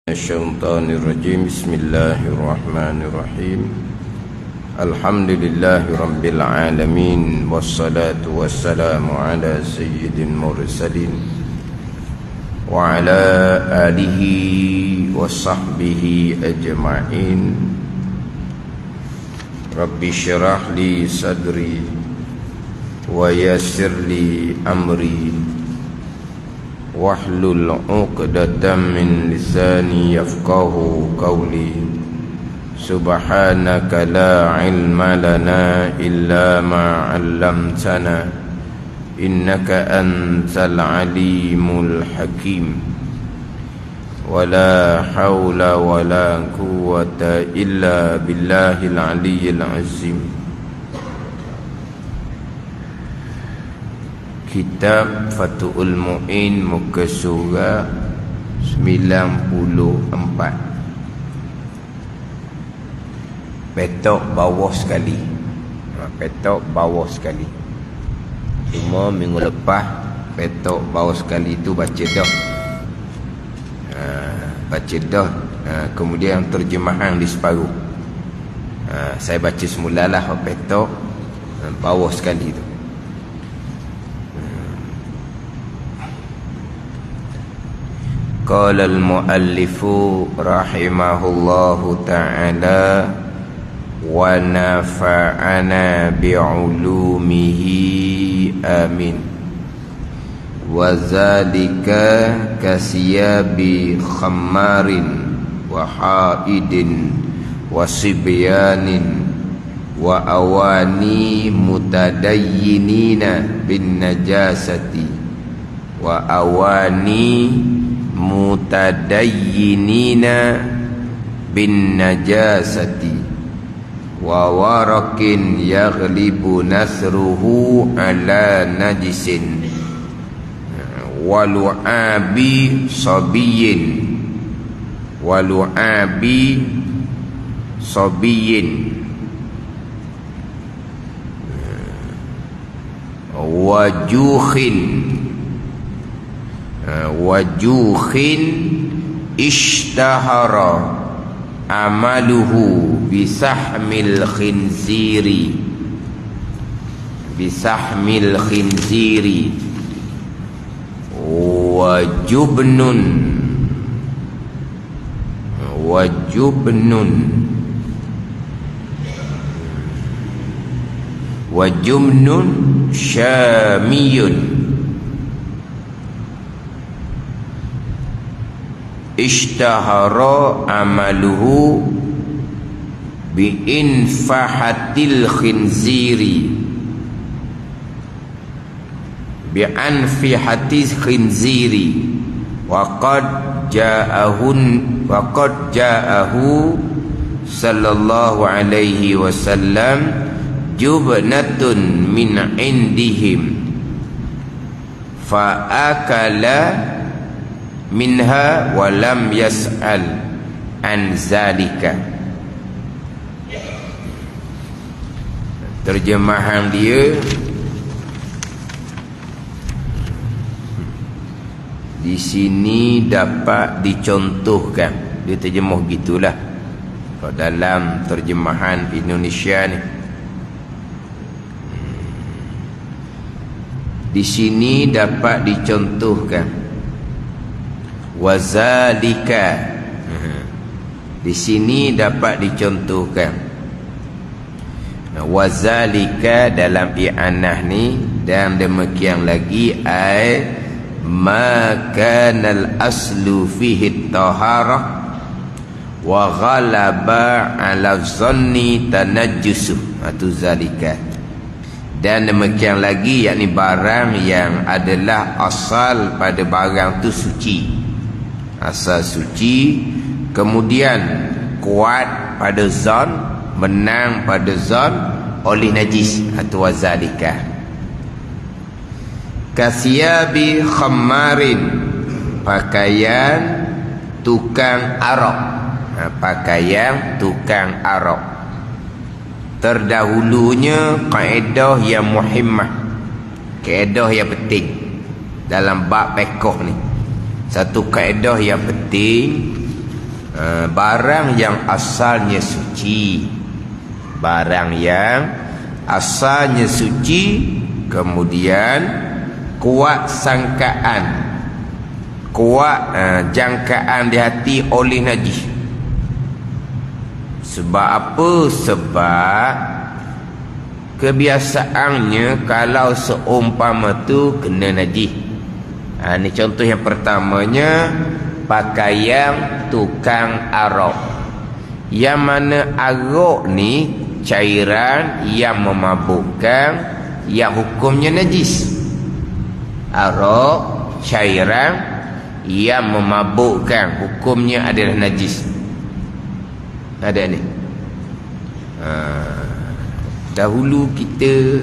الشيطان الرجيم. بسم الله الرحمن الرحيم. الحمد لله رب العالمين، والصلاة والسلام على سيد المرسلين وعلى آله وصحبه أجمعين. رب اشرح لي صدري ويسر لي أمري wahlul 'uqdatam min lisani yafqahu qawli. Subhanaka la ilma lana illa ma 'allamtana innaka antal alimul hakim. Wala haula wala quwwata illa billahil aliyyil azim. Kitab Fathul Mu'in, muka surah 94. Petok bawah sekali. Petok bawah sekali. Cuma minggu lepas petok bawah sekali itu baca dah. Baca dah. Kemudian terjemahan di separuh. Saya baca semulalah petok bawah sekali itu. Qala al-muallifu rahimahullahu ta'ala wa nafa'ana bi'ulumihi amin. Wa zalika kasiyabi khammarin wa haidin wa sibyanin wa awani mutadayyinina bin najasati wa awani mutadayyinina bin najasati wa warakin yaghlibu nasruhu ala najisin wa lu'abi sabiyin wa lu'abi sabiyin wa jukhin ishtahara amaluhu bisahmil khinziri wa jumnun syamiyun ishtahara amaluhu bi infahatil khinziri bi anfihatis khinziri wa qad ja'ahu sallallahu alaihi wasallam jubnatun min indihim fa akala minha walam yas'al an zalika. Terjemahan dia di sini dapat dicontohkan. Dia terjemah gitulah kalau dalam terjemahan Indonesia ni. Di sini dapat dicontohkan wazalika. Di sini dapat dicontohkan wazalika dalam i'anah ni, dan demikian lagi ay ma kana al-aslu fihi at-taharah wa ghalaba 'ala dhanni tanajjus atau zalika. Dan demikian lagi, yakni barang yang adalah asal pada barang tu suci, asal suci, kemudian kuat pada zon, menang pada zon oleh najis atau wazalika. Kasiyabi khammarin, pakaian tukang arak. Pakaian tukang arak. Terdahulunya kaedah yang muhimmah, kaedah yang penting dalam bab fiqh ni. Satu kaedah yang penting Barang yang asalnya suci, barang yang asalnya suci, kemudian kuat sangkaan, kuat jangkaan di hati oleh najis. Sebab apa? Sebab kebiasaannya kalau seumpama tu kena najis. Ni contoh yang pertamanya, pakaian tukang arak. Yang mana arak ni cairan yang memabukkan, yang hukumnya najis. Arak cairan yang memabukkan, hukumnya adalah najis. Ada ni. Dahulu kita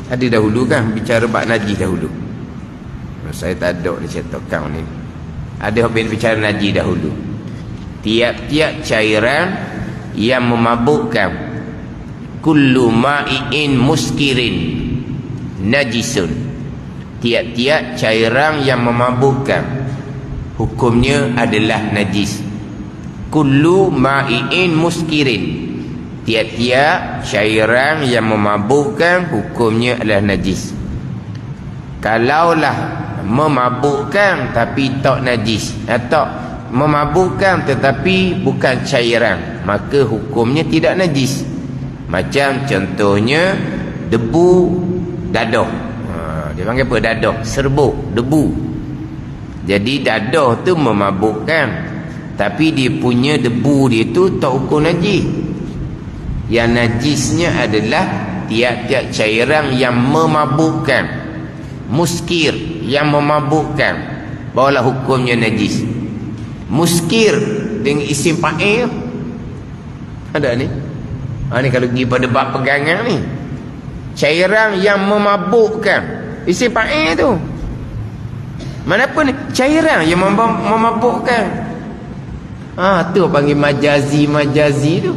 ada dahulu kan bicara bab najis dahulu. Saya tak ada ni cetak account ni. Ada habis bicara najis dahulu. Tiap-tiap cairan yang memabukkan, kullu ma'iin muskirin najisun. Tiap-tiap cairan yang memabukkan, hukumnya adalah najis. Kullu ma'iin muskirin. Tiap-tiap cairan yang memabukkan, hukumnya adalah najis. Kalaulah memabukkan tapi tak najis, atau memabukkan tetapi bukan cairan, maka hukumnya tidak najis. Macam contohnya debu dadah. Dia panggil apa? Dadah, serbuk, debu. Jadi dadah tu memabukkan, tapi dia punya debu dia tu tak hukum najis. Yang najisnya adalah tiap-tiap cairan yang memabukkan, muskir, yang memabukkan, barulah hukumnya najis. Muskir dengan isim fa'il ada ni. Ni kalau pergi pada bab pegangan ni, cairan yang memabukkan, isim fa'il tu. Mana pun ni cairan yang memabukkan. Tu panggil majazi tu.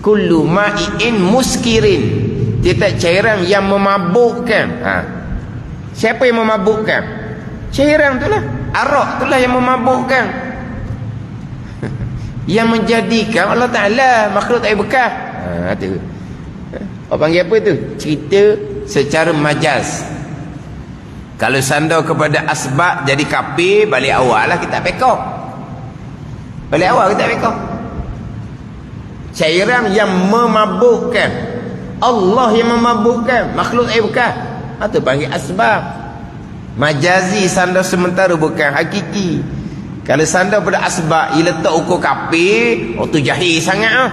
Kullu ma'iin muskirin. Dia tak cairan yang memabukkan. Siapa yang memabukkan? Cairan tu lah, arak tu lah yang memabukkan. Yang menjadikan Allah Ta'ala makhluk tak bekas. Tu orang panggil apa tu? Cerita secara majaz. Kalau sandar kepada asbab jadi kafir, balik awal lah kita pekok. Balik awal kita pekok. Cairan yang memabukkan, Allah yang memabukkan, makhluk tak bekas. Tu panggil asbab. Majazi, sandar sementara, bukan hakiki. Kalau sandar pada asbab, ia letak ukur kapir, tu jahil sangat.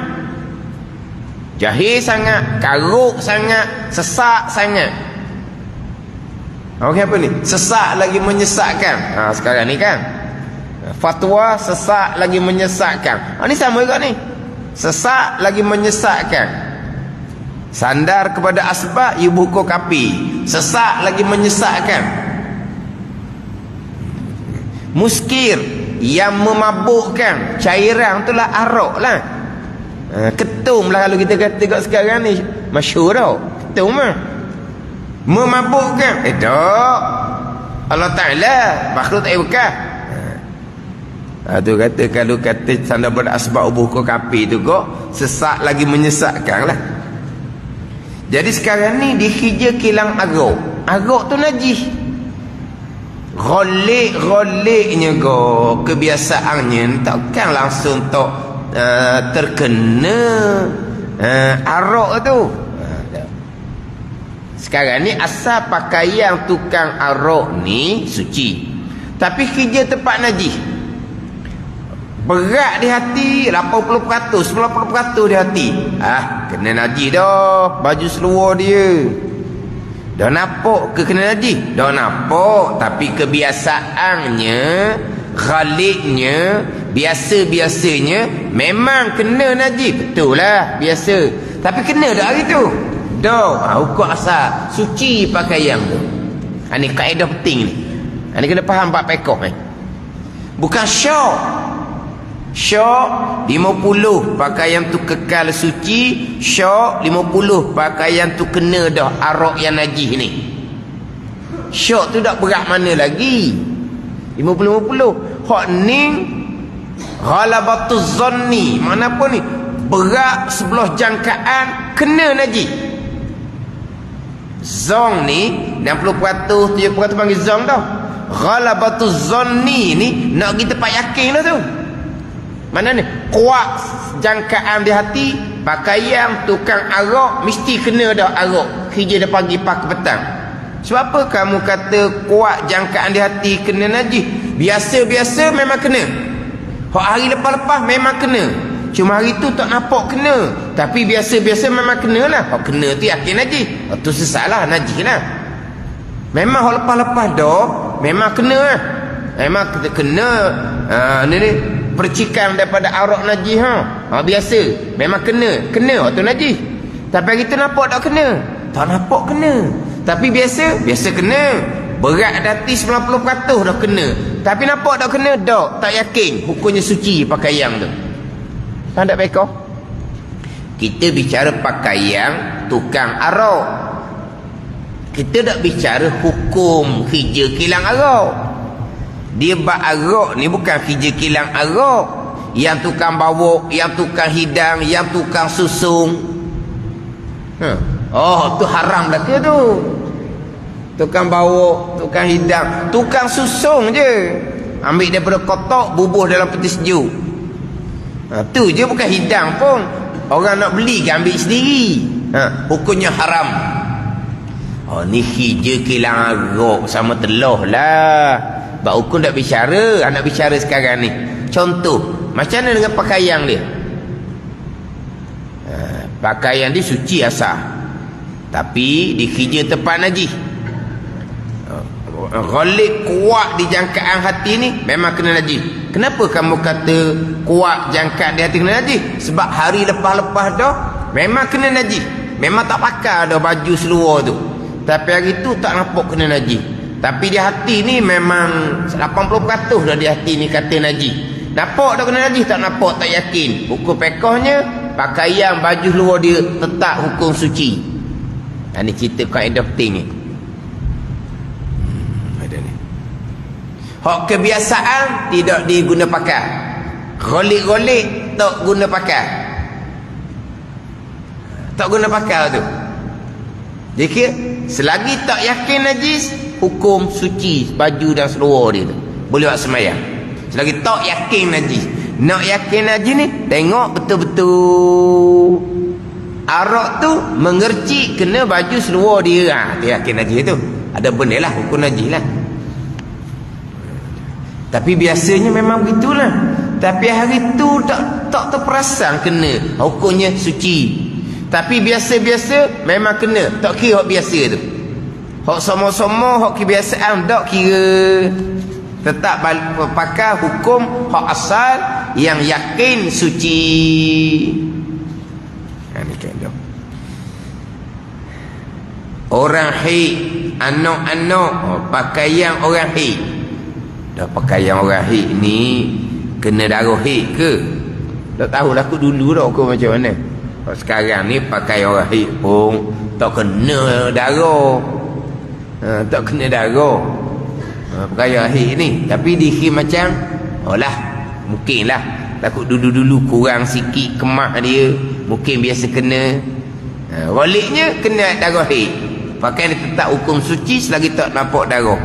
Jahil sangat, karuk sangat, sesak sangat. Okey, apa ni? Sesak lagi menyesatkan. Sekarang ni kan, fatwa sesak lagi menyesatkan. Ni sama juga ni. Sesak lagi menyesatkan. Sandar kepada asbab, ia buku kapi. Sesak lagi menyesatkan. Muskir, yang memabukkan, cairan tu lah arak lah. Ketum lah kalau kita kata tengok sekarang ni, masyhur tau ketum lah. Memabukkan, tak, Allah Ta'ala makhluk tak bekas. Tu kata, kalau kata sandar pada asbab buku kapi tu kok sesak lagi menyesatkan lah. Jadi sekarang ni dihija kilang arak. Arak tu najis. Golik-goliknya kok, kebiasaannya takkan langsung tak terkena arak tu. Sekarang ni asal pakaian tukang arak ni suci, tapi kerja tempat najis. Berat di hati 80%, 90% di hati. Kena najis dah baju seluar dia. Dah nampak ke kena najis? Dah nampak, tapi kebiasaannya, khalidnya, biasa-biasanya memang kena najis. Betul lah, biasa. Tapi kena dah hari tu? Dah. Hukum asal suci pakaian tu. Ini kaedah penting ni. Ini kena faham bab pekoh ni. Bukan syok. Syok 50 pakaian tu kekal suci, syok 50 pakaian tu kena dah arak yang najis ni. Syok tu tak berat mana lagi, 50-50. Hak ni Ghalabatuz zanni, mana apa ni? Berat sebelah jangkaan kena najis. Zon ni 60%, 70% panggil zon tau. Ghalabatuz zanni ni nak kita pak yakin dah tu. Mana ni? Kuat jangkaan di hati, pakaian tukang arak mesti kena dah arak. Kerja dah pagi pak petang. Sebab apa kamu kata kuat jangkaan di hati kena najis? Biasa-biasa memang kena. Hak hari lepas-lepas memang kena. Cuma hari tu tak nampak kena. Tapi biasa-biasa memang kena lah. Hak kena tu yakin najis. Hak tu sesalah najis lah. Memang hak lepas-lepas dah memang kena lah. Memang kena ni percikan daripada arak najis biasa. Memang kena. Kena hak tu najis. Tapi hari tu nampak tak kena? Tak nampak kena. Tapi biasa kena. Berat hati 90% dah kena. Tapi nampak tak kena? Tak. Tak yakin. Hukumnya suci pakaian tu. Faham tak baik kau? Kita bicara pakaian tukang arak. Kita tak bicara hukum kerja kilang arak. Dia bak arak ni bukan kerja kilang arak. Yang tukang bawa, yang tukang hidang, yang tukang susung. Oh, tu haram dah ke tu? Tukang bawa, tukang hidang, tukang susung je. Ambil daripada kotak, bubuh dalam peti sejuk. Tu je bukan hidang pun. Orang nak beli ke ambil sendiri. Hukumnya haram. Oh, ni kerja kilang arak sama telah lah. Sebab hukum tak bicara. Nak bicara sekarang ni. Contoh, macam mana dengan pakaian dia? Pakaian dia suci asal. Tapi di kerja tempat najis. Ghalib kuat di jangkaan hati ni memang kena najis. Kenapa kamu kata kuat jangkaan di hati kena najis? Sebab hari lepas-lepas dah memang kena najis. Memang tak pakai dah baju seluar tu. Tapi hari tu tak nampak kena najis. Tapi di hati ni memang 80% dah di hati ni kata najis. Nampak dah kena najis? Tak nampak, tak yakin. Hukum pekahnya pakaian baju luar dia tetap hukum suci. Ini cerita kaedah penting ni. Ada ni. Hak kebiasaan tidak diguna pakai. Golik-golik tak guna pakai. Tak guna pakai tu. Jadi selagi tak yakin najis, hukum suci baju dan seluar dia tu. Boleh buat sembahyang. Selagi tak yakin najis. Nak yakin najis ni, tengok betul-betul arak tu mengercik kena baju seluar dia. Dia yakin najis tu. Ada benda lah hukum najis lah. Tapi biasanya memang begitulah. Tapi hari tu tak terperasan kena. Hukumnya suci. Tapi biasa-biasa memang kena. Tak kira hak biasa tu. Hak sama-sama hak kebiasaan tak kira. Tetap pakai hukum hak asal yang yakin suci. Ini kena. Orang haid, anak-anak pakaian orang haid. Dah pakaian orang haid ni kena darah haid ke? Tak tahulah aku dulu dah aku macam mana. Sekarang ni pakai orang haid pun tak kena darah. Tak kena darah. Pakai orang haid ni. Tapi dikira macam lah mungkinlah. Takut dulu-dulu kurang sikit kemah dia. Mungkin biasa kena. Waliknya kena darah haid. Pakai ni tetap hukum suci selagi tak nampak darah.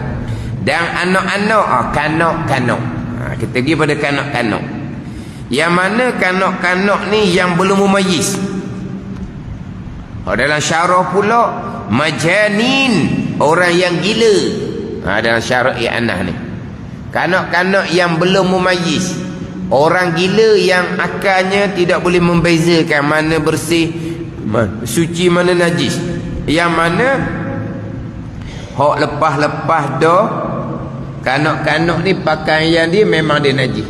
Dan anak-anak kanak-kanak. Kita pergi pada kanak-kanak. Yang mana kanak-kanak ni yang belum mumayyiz. Dalam syarah pula majanin, orang yang gila. Dalam syarah i'anah ni. Kanak-kanak yang belum mumayyiz. Orang gila yang akalnya tidak boleh membezakan mana bersih, suci, mana najis. Yang mana hak lepas-lepas dah kanak-kanak ni pakaian dia memang dia najis.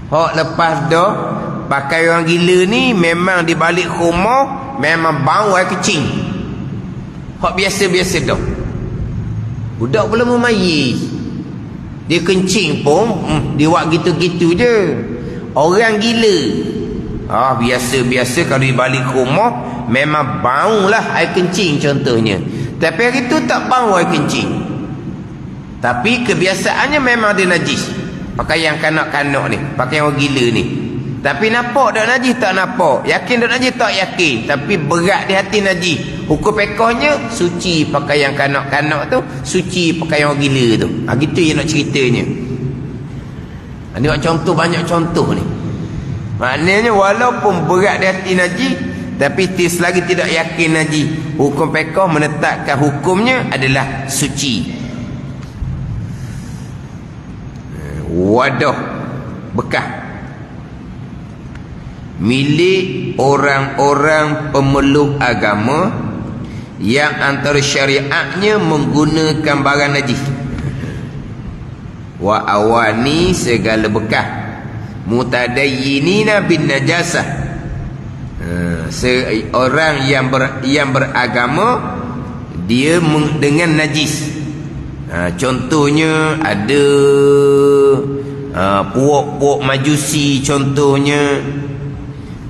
Hak lepas dah pakai orang gila ni memang di balik rumah memang bau air kecing. Hak biasa-biasa dah. Budak belum memayis. Dia kencing pun dia buat gitu-gitu je. Orang gila. Biasa-biasa kalau di balik rumah memang bau lah air kencing contohnya. Tapi hari tu tak bau air kencing. Tapi kebiasaannya memang dia najis. Pakaian kanak-kanak ni, pakaian orang gila ni. Tapi nampak tak najis? Tak nampak. Yakin tak najis? Tak yakin. Tapi berat di hati najis. Hukum fiqhnya suci pakaian kanak-kanak tu, suci pakaian orang gila tu. Gitu yang nak ceritanya. Ini contoh, banyak contoh ni. Maknanya walaupun berat di hati najis, tapi selagi tidak yakin najis, hukum fiqh menetapkan hukumnya adalah suci. Wadah bekas milik orang-orang pemeluk agama yang antara syariatnya menggunakan barang najis. Wa awani segala bekas mutadayyinina bin najasah. Seorang yang beragama dia dengan najis. Contohnya ada puak-puak majusi. Contohnya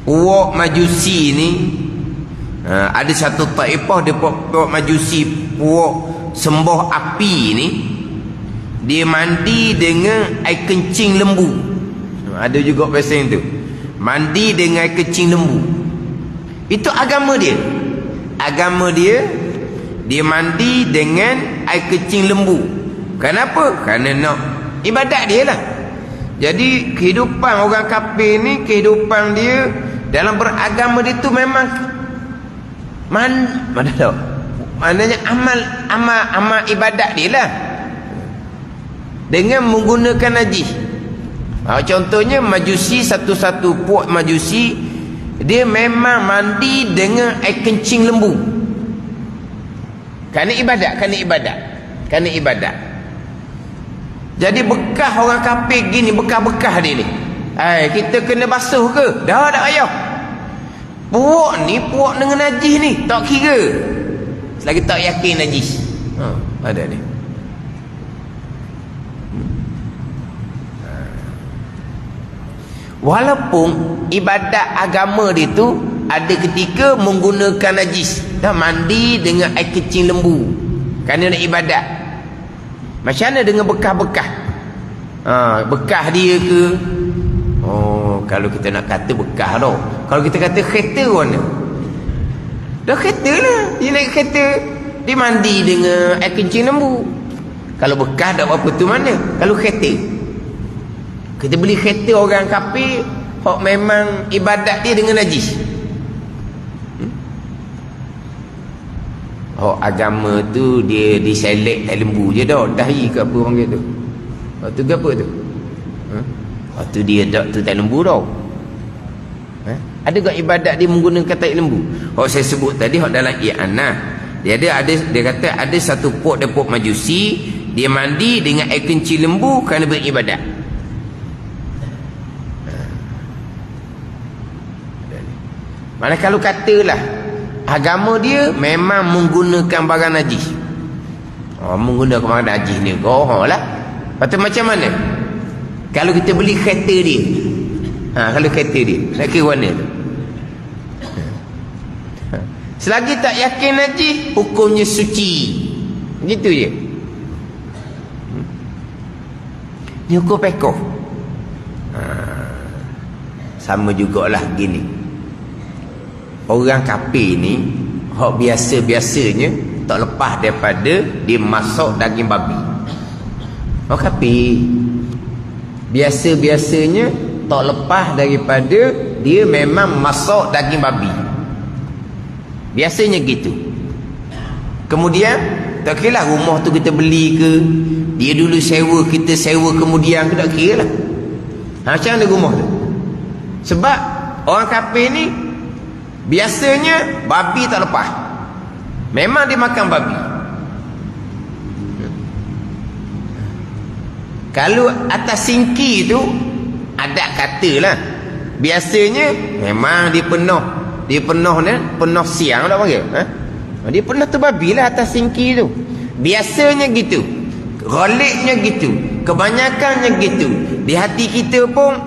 puak majusi ni, ada satu taifah dia puak majusi, puak sembah api ni, dia mandi dengan air kencing lembu. Ada juga bahasa itu, mandi dengan air kencing lembu. Itu agama dia. Agama dia mandi dengan air kencing lembu. Kenapa? Kerana nak ibadat dia lah. Jadi kehidupan orang kafir ni, kehidupan dia dalam beragama dia tu memang mana tahu, maknanya amal ibadat dia lah, dengan menggunakan najis. Contohnya majusi, satu-satu puak majusi, dia memang mandi dengan air kencing lembu. Kerana ibadat. Jadi bekas orang kafir gini, bekas-bekas dia ni, kita kena basuh ke? Dah tak payah. Puak ni, puak dengan najis ni, tak kira selagi tak yakin najis. Ada ni. Walaupun ibadat agama dia tu ada ketika menggunakan najis, dah mandi dengan air kencing lembu kerana nak ibadat. Macam mana dengan bekas-bekas? Bekas dia ke? Kalau kita nak kata bekas tau. Kalau kita kata kereta mana? Dah kereta lah. Dia naik kereta, dia mandi dengan air kencing lembu. Kalau bekas tak apa tu mana? Kalau kereta, kita beli kereta orang kafir, hok memang ibadat dia dengan najis. Agama tu dia diselek tak lembu je dah. Dahi ke apa panggil tu? Waktu ke apa tu? Waktu dia tak tu tak lembu tau. Ada ke ibadat dia menggunakan tai lembu? Saya sebut tadi dalam i'anah. Dia kata ada satu puak majusi, dia mandi dengan air kencing lembu kerana beribadat. Mana kalau katalah agama dia memang menggunakan barang najis. Menggunakan barang najis ni lah. Lepas tu macam mana kalau kita beli kereta dia? Kalau kereta dia nak kira warna tu, selagi tak yakin najis, hukumnya suci. Gitu je. Ni hukum fiqh. Sama jugalah gini. Orang kafir ni, hak biasa-biasanya tak lepas daripada dia masak daging babi. Orang kafir biasa-biasanya tak lepas daripada dia memang masak daging babi. Biasanya gitu. Kemudian tak kira lah rumah tu kita beli ke, dia dulu sewa, kita sewa kemudian ke, tak kira lah. Macam mana rumah tu? Sebab orang kafir ni biasanya babi tak lepas, memang dia makan babi. Kalau atas singki tu adat katalah, biasanya memang dia penuh ni, penuh siang tak panggil, dia penuh tu babi lah atas singki tu. Biasanya gitu, ghalibnya gitu, kebanyakannya gitu. Di hati kita pun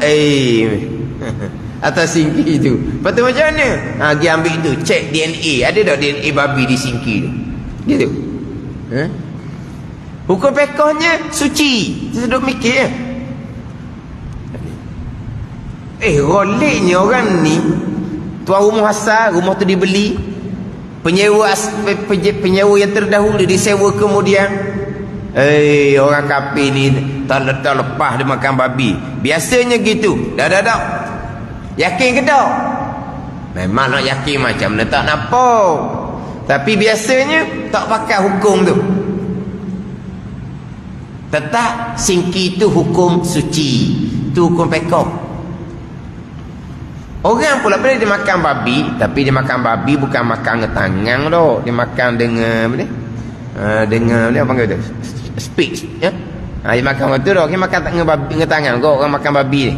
atas singki tu. Lepas tu macam mana? Pergi ambil tu, cek DNA, ada tak DNA babi di singki tu? Gitu. Hukum fiqhnya suci. Kita duduk mikir. Roliknya orang ni tuan rumah asal, rumah tu dibeli, penyewa yang terdahulu disewa kemudian. Orang kafir ni tak lepas dia makan babi. Biasanya gitu. Dah. Yakin ke tak? Memang nak yakin macam mana tak nampak. Tapi biasanya tak pakai hukum tu. Tetap singki tu hukum suci. Tu hukum pekok. Orang pula boleh dia makan babi, tapi dia makan babi bukan makan dengan tangan tu. Dia makan dengan apa ni? Dengan apa panggil tu? Speak, ya. Dia makan waktu tu, dia makan dengan babi dengan tangan. Kau orang makan babi ni.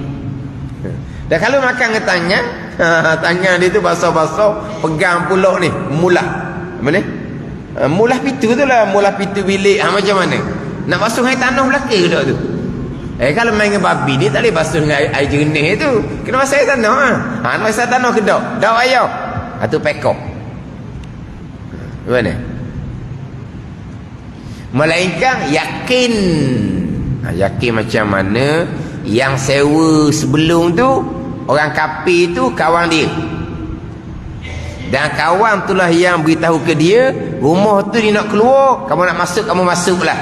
Dan kalau makan dengan tangan, tangan dia tu basah-basah, pegang pulak ni, mulah. Apa ni? Mulah pintu tu lah, mulah pintu bilik. Macam mana? Nak basuh air tanah belaka ke tak tu? Kalau main dengan babi ni tak boleh basuh dengan air jernih tu. Kena basuh air tanah. Nak basuh air tanah ke tak? Tak payah. Itu pekok. Mana? Melainkan yakin. Yakin macam mana yang sewa sebelum tu orang kafir tu kawan dia. Dan kawan itulah yang beritahu ke dia, rumah tu dia nak keluar, kamu nak masuk, kamu masuklah.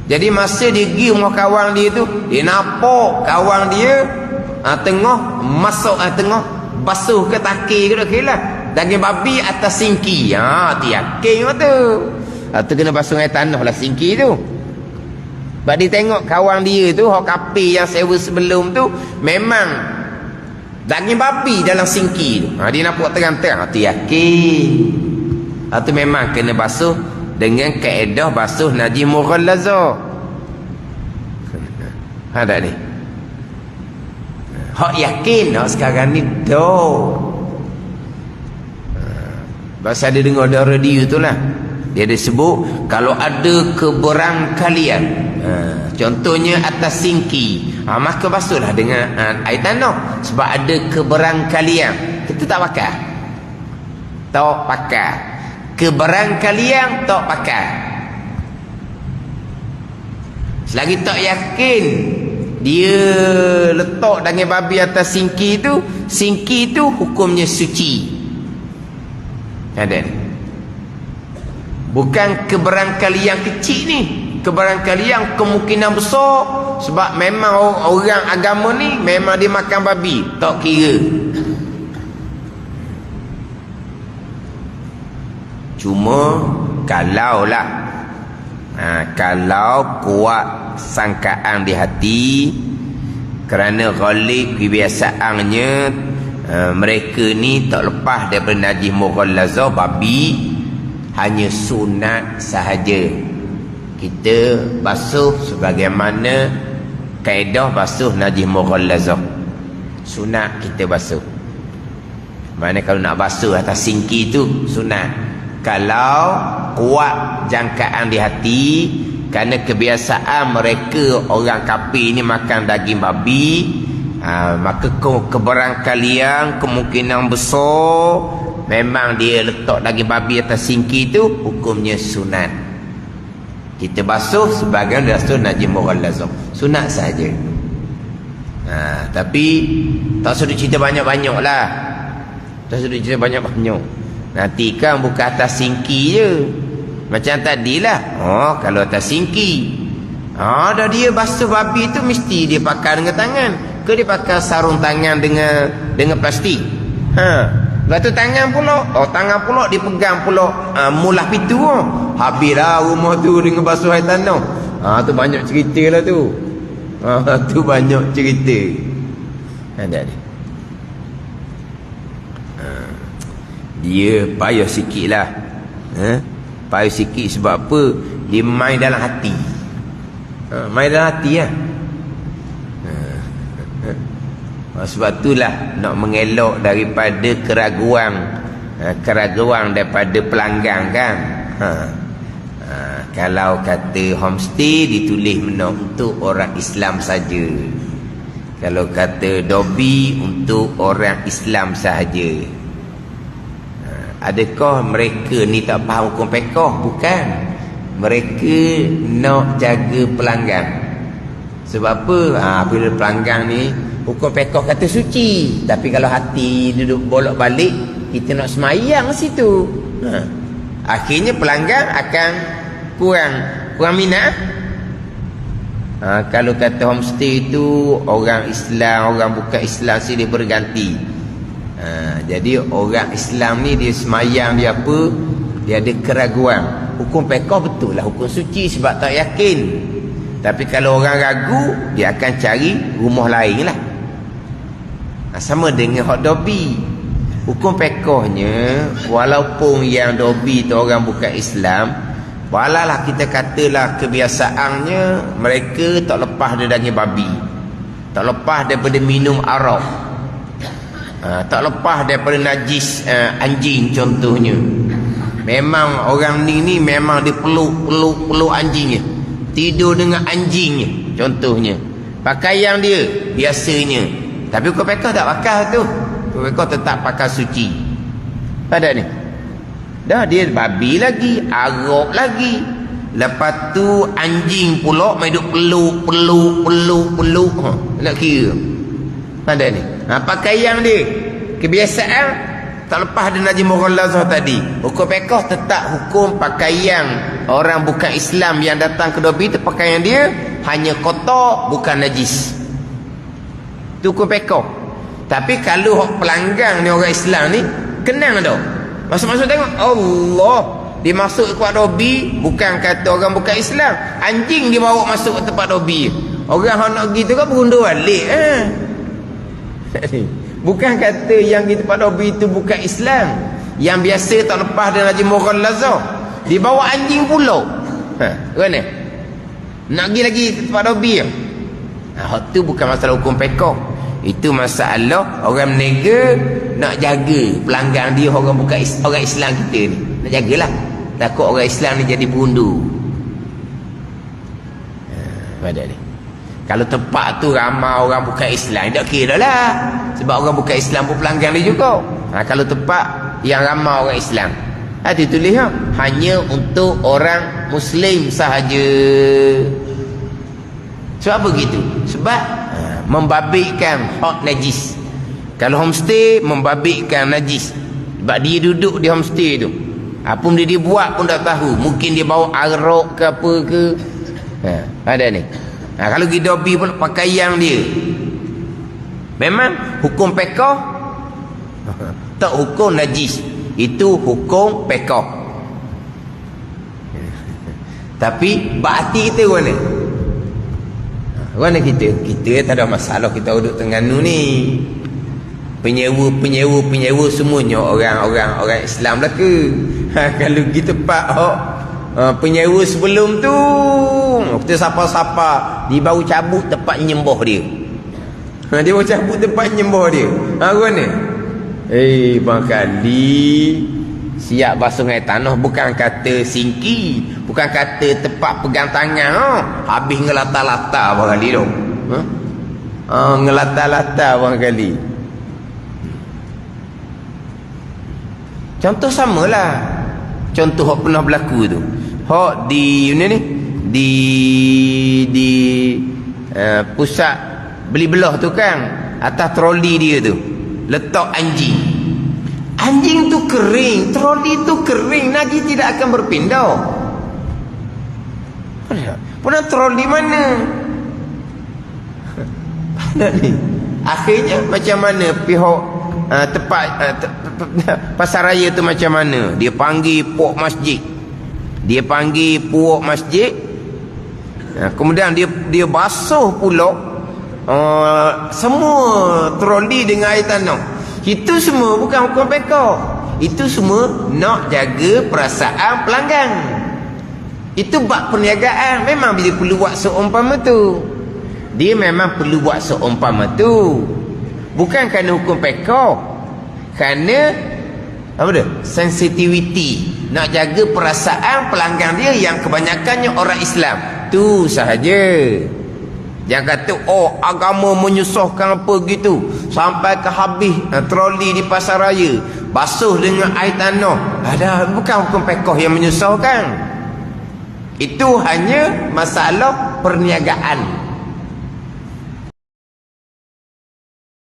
Jadi masa dia pergi rumah kawan dia tu, dia nampak kawan dia tengah masuk tengah basuh ke taki ke tak kira. Daging babi atas singki. Tu yakin tu. Tu kena basuh air tanah lah singki tu. Sebab dia tengok kawan dia tu, orang kafir yang sewa sebelum tu, memang daging babi dalam singki tu. Dia nampak terang-terang. Tu yakin. Tu memang kena basuh dengan kaedah basuh najis mughallaza. Ada ni. Hak yakin hak sekarang ni dah. Bahasa dia dengar dari radio tu lah. Dia disebut kalau ada keberangkalian, contohnya atas singki, maka basuhlah dengan air tanah. Sebab ada keberangkalian. Kita tak pakai. Tak pakai. Keberangkalian tak pakai. Selagi tak yakin dia letak daging babi atas singki tu hukumnya suci. Ada ni. Bukan keberangkalian kecil ni, keberangkalian kemungkinan besar. Sebab memang orang agama ni memang dia makan babi, tak kira. Cuma kalau kuat sangkaan di hati, kerana ghalib kebiasaannya mereka ni tak lepas daripada najis mughallaza babi, hanya sunat sahaja. Kita basuh sebagaimana kaedah basuh najis mughallaza. Sunat kita basuh. Mana kalau nak basuh atas singki tu sunat. Kalau kuat jangkaan di hati, kerana kebiasaan mereka orang kafir ni makan daging babi, maka keberangkalian kemungkinan besar memang dia letak daging babi atas singki tu hukumnya sunat. Kita basuh sebagai basuh najis mughallaza, sunat saja. Tapi tak suruh cerita banyak-banyak lah. Tak suruh cerita banyak-banyak. Nanti kan bukan atas singki je. Macam tadilah. Kalau atas singki, dah dia basuh babi tu mesti dia pakai dengan tangan. Ke dia pakai sarung tangan dengan plastik. Lepas tu tangan pula dia pegang pula mulah pintu. Habislah rumah tu dengan basuh air tanah. Tu banyak cerita lah tu. Tu banyak cerita. Ada ni. Dia payah sikit lah. Payah sikit sebab apa? Dia main dalam hati. Main dalam hati lah. Sebab itulah nak mengelak daripada keraguan daripada pelanggan kan. Kalau kata homestay ditulis untuk orang Islam saja. Kalau kata dobi untuk orang Islam sahaja. Adakah mereka ni tak faham hukum fiqh? Bukan. Mereka nak jaga pelanggan. Sebab apa? Bila pelanggan ni Hukum pekoh kata suci. Tapi kalau hati duduk bolak balik, kita nak semayang situ. Akhirnya pelanggan akan kurang minat. Kalau kata homestay itu orang Islam, orang bukan Islam silih berganti. Jadi orang Islam ni dia semayang, dia apa, dia ada keraguan. Hukum pekoh betul lah hukum suci sebab tak yakin. Tapi kalau orang ragu, dia akan cari rumah lain lah. Sama dengan hak dobi. Hukum pekohnya, walaupun yang dobi tu orang bukan Islam, walalah kita katalah kebiasaannya mereka tak lepas dari daging babi, tak lepas daripada minum arak, tak lepas daripada najis anjing contohnya. Memang orang ni memang dia peluk anjingnya, tidur dengan anjingnya contohnya. Pakaian dia biasanya, tapi hukum pekoh tak pakai tu. Hukum pekoh tetap pakai suci. Pada ni dah dia babi lagi, arak lagi, lepas tu anjing pula main duk peluk. Nak kira pada ni pakaian dia, kebiasaan tak lepas dari najis mughallazah tadi. Hukum pekoh tetap hukum pakaian orang bukan Islam yang datang ke dobi tu, pakaian dia hanya kotor bukan najis. Itu hukum pekoh. Tapi kalau pelanggan ni orang Islam ni kenang dah, masuk-masuk tengok Allah, dia masuk ke tempat dobi, bukan kata orang bukan Islam, anjing dia bawa masuk ke tempat dobi. Orang nak gitu kan berundur balik. Bukan kata yang di tempat dobi itu bukan Islam, yang biasa tak lepas dari najis mughallazah, dia bawa anjing pula. Kan nak pergi lagi ke tempat dobi. Hak tu bukan masalah hukum pekoh. Itu masalah orang menega nak jaga pelanggan dia orang bukan orang Islam kita ni. Nak jagalah, takut orang Islam ni jadi berundur. Pada ni kalau tempat tu ramai orang bukan Islam, tak kira lah, sebab orang bukan Islam pun pelanggan dia juga. Kalau tempat yang ramai orang Islam, dia tulis hanya untuk orang Muslim sahaja. Sebab begitu? Sebab membabitkan hak najis. Kalau homestay membabitkan najis, sebab dia duduk di homestay tu, apa dia buat pun tak tahu. Mungkin dia bawa arak ke apa ke. Ada ni. Kalau pergi dobi pun pakaian dia, memang hukum pekoh tak hukum najis, itu hukum pekoh. Tapi berarti kita mana? Mana kita tak ada masalah, kita duduk Terengganu ni. Penyewa semuanya orang Islam lah ke? Kalau kita tempat penyewa sebelum tu, kita sapa-sapa, dia baru cabut tempat nyembah dia. Dia baru cabut tempat nyembah dia. Mana? Bang kali siap basuh air tanah, bukan kata singki, bukan kata tempat pegang tangan. Habis ngelata-lata bang kali tu. Ngelata-lata bang kali. Contoh samalah, contoh hak pernah berlaku tu, hak di ni di pusat beli belah tu kan, atas troli dia tu letak anjing tu kering, troli tu kering, lagi tidak akan berpindah. Pernah troli mana ni? Akhirnya macam mana pihak tempat pasar raya tu macam mana? Dia panggil puak masjid, kemudian dia basuh pula semua troli dengan air tanah. Itu semua bukan hukum pekoh, itu semua nak jaga perasaan pelanggan. Itu bab perniagaan. Memang dia perlu buat seumpama tu, dia memang perlu buat seumpama tu, bukan kerana hukum pekoh, kerana apa dia? Sensitivity, nak jaga perasaan pelanggan dia yang kebanyakannya orang Islam. Tu sahaja. Jangan kata agama menyusahkan apa gitu, sampai ke habis troli di pasar raya basuh dengan air tanah. Bukan hukum pekoh yang menyusahkan. Itu hanya masalah perniagaan.